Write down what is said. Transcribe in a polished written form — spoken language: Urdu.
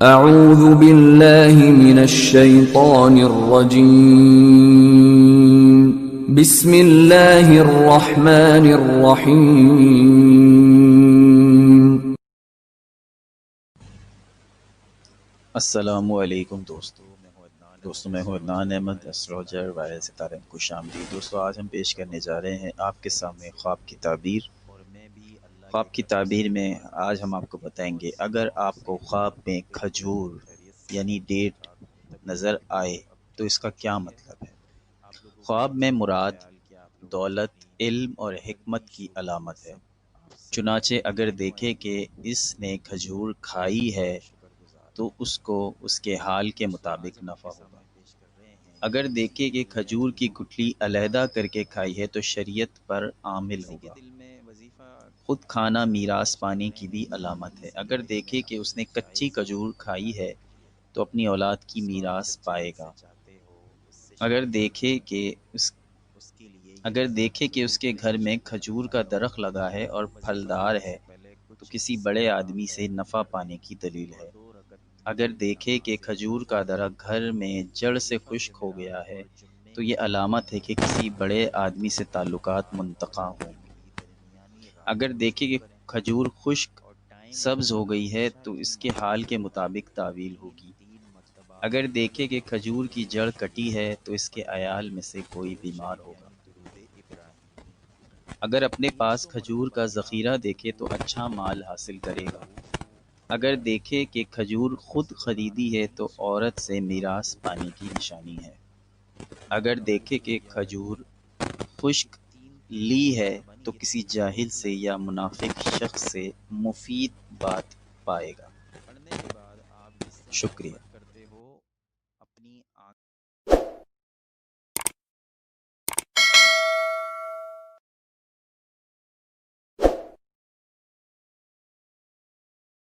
اعوذ باللہ من الشیطان الرجیم بسم اللہ الرحمن الرحیم۔ السلام علیکم دوستوں میں ہوں عدنان احمد اسٹروجر وائرل ستارے میں خوش آمدید۔ دوستوں آج ہم پیش کرنے جا رہے ہیں آپ کے سامنے خواب کی تعبیر۔ خواب کی تعبیر میں آج ہم آپ کو بتائیں گے اگر آپ کو خواب میں کھجور یعنی ڈیٹ نظر آئے تو اس کا کیا مطلب ہے۔ خواب میں مراد دولت، علم اور حکمت کی علامت ہے۔ چنانچہ اگر دیکھے کہ اس نے کھجور کھائی ہے تو اس کو اس کے حال کے مطابق نفع ہوگا۔ اگر دیکھے کہ کھجور کی گٹھلی علیحدہ کر کے کھائی ہے تو شریعت پر عامل ہوگا۔ خود کھانا میراث پانے کی بھی علامت ہے۔ اگر دیکھے کہ اس نے کچی کھجور کھائی ہے تو اپنی اولاد کی میراث پائے گا۔ اگر دیکھے کہ اس کے گھر میں کھجور کا درخت لگا ہے اور پھلدار ہے تو کسی بڑے آدمی سے نفع پانے کی دلیل ہے۔ اگر دیکھے کہ کھجور کا درخت گھر میں جڑ سے خشک ہو گیا ہے تو یہ علامت ہے کہ کسی بڑے آدمی سے تعلقات منقطع ہوں۔ اگر دیکھے کہ کھجور خشک سبز ہو گئی ہے تو اس کے حال کے مطابق تعویل ہوگی۔ اگر دیکھے کہ کھجور کی جڑ کٹی ہے تو اس کے عیال میں سے کوئی بیمار ہوگا۔ اگر اپنے پاس کھجور کا ذخیرہ دیکھے تو اچھا مال حاصل کرے گا۔ اگر دیکھے کہ کھجور خود خریدی ہے تو عورت سے میراث پانے کی نشانی ہے۔ اگر دیکھے کہ کھجور خشک لی ہے تو کسی جاہل سے یا منافق شخص سے مفید بات پائے گا۔ شکریہ۔